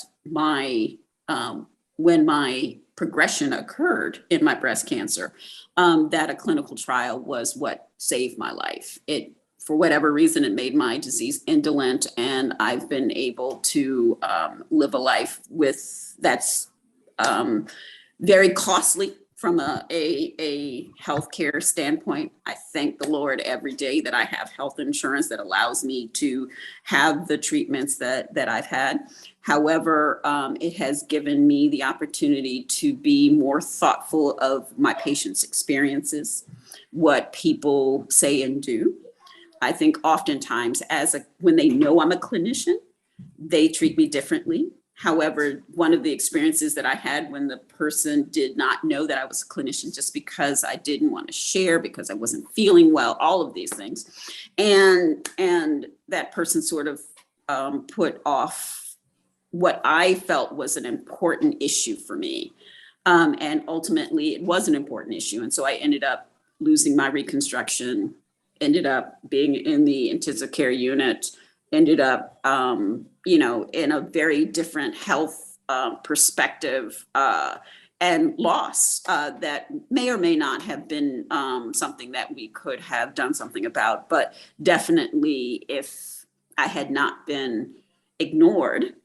when my progression occurred in my breast cancer, that a clinical trial was what saved my life. It, for whatever reason, it made my disease indolent, and I've been able to live a life with that's very costly from a healthcare standpoint. I thank the Lord every day that I have health insurance that allows me to have the treatments that I've had. However, it has given me the opportunity to be more thoughtful of my patients' experiences, what people say and do. I think oftentimes when they know I'm a clinician, they treat me differently. However, one of the experiences that I had when the person did not know that I was a clinician, just because I didn't want to share, because I wasn't feeling well, all of these things. And that person sort of put off what I felt was an important issue for me. And ultimately, it was an important issue. And so I ended up losing my reconstruction, ended up being in the intensive care unit, ended up, in a very different health perspective and loss that may or may not have been something that we could have done something about. But definitely, if I had not been ignored,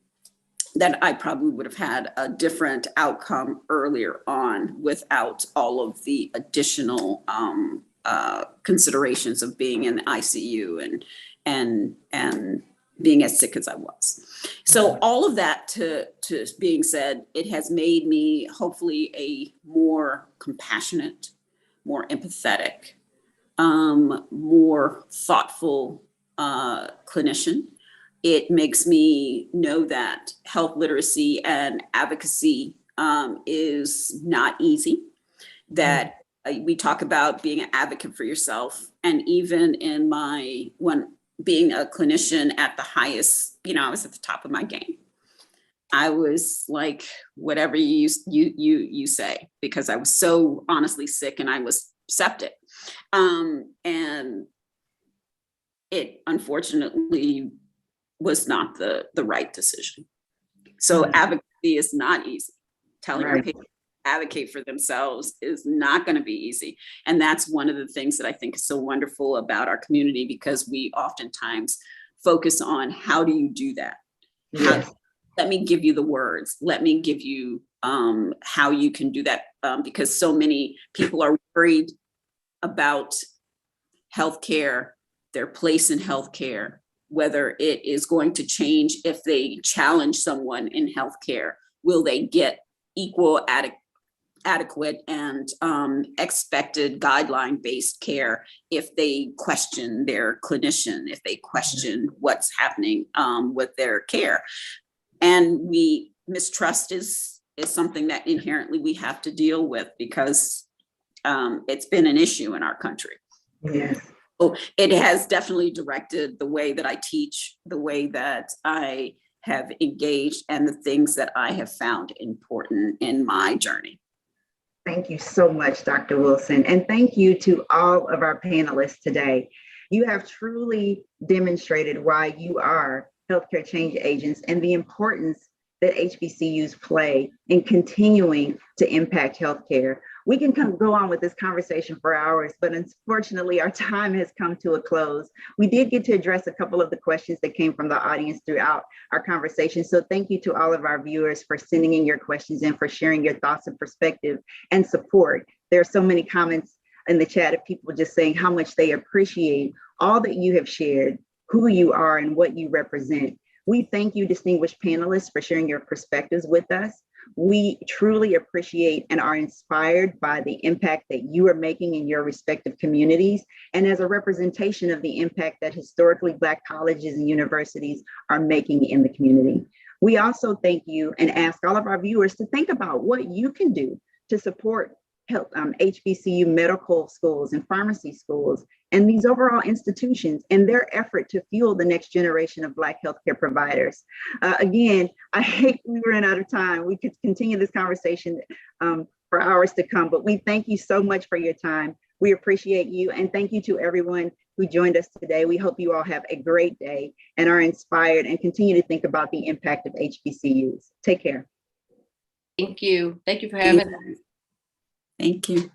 that I probably would have had a different outcome earlier on without all of the additional considerations of being in the ICU and being as sick as I was. So all of that to being said, it has made me hopefully a more compassionate, more empathetic, more thoughtful clinician. it makes me know that health literacy and advocacy is not easy, that we talk about being an advocate for yourself. And even in when being a clinician at the highest, I was at the top of my game. I was like, whatever you say, because I was so honestly sick and I was septic. And it unfortunately was not the right decision. So advocacy is not easy. Telling your patients to advocate for themselves is not going to be easy. And that's one of the things that I think is so wonderful about our community, because we oftentimes focus on how do you do that? Yes. Let me give you the words. Let me give you how you can do that, because so many people are worried about healthcare, their place in healthcare, whether it is going to change if they challenge someone in healthcare. Will they get equal, adequate, and expected guideline-based care if they question their clinician, if they question what's happening with their care? And mistrust is something that inherently we have to deal with, because it's been an issue in our country. Yes. So it has definitely directed the way that I teach, the way that I have engaged, and the things that I have found important in my journey. Thank you so much, Dr. Wilson. And thank you to all of our panelists today. You have truly demonstrated why you are healthcare change agents and the importance that HBCUs play in continuing to impact healthcare. We can go on with this conversation for hours, but unfortunately our time has come to a close. We did get to address a couple of the questions that came from the audience throughout our conversation. So thank you to all of our viewers for sending in your questions and for sharing your thoughts and perspective and support. There are so many comments in the chat of people just saying how much they appreciate all that you have shared, who you are and what you represent. We thank you, distinguished panelists, for sharing your perspectives with us. We truly appreciate and are inspired by the impact that you are making in your respective communities, and as a representation of the impact that historically Black colleges and universities are making in the community. We also thank you and ask all of our viewers to think about what you can do to support HBCU medical schools and pharmacy schools and these overall institutions in their effort to fuel the next generation of Black healthcare providers. Again, I hate we ran out of time. We could continue this conversation for hours to come, but we thank you so much for your time. We appreciate you, and thank you to everyone who joined us today. We hope you all have a great day and are inspired and continue to think about the impact of HBCUs. Take care. Thank you. Thank you for having us. Thank you.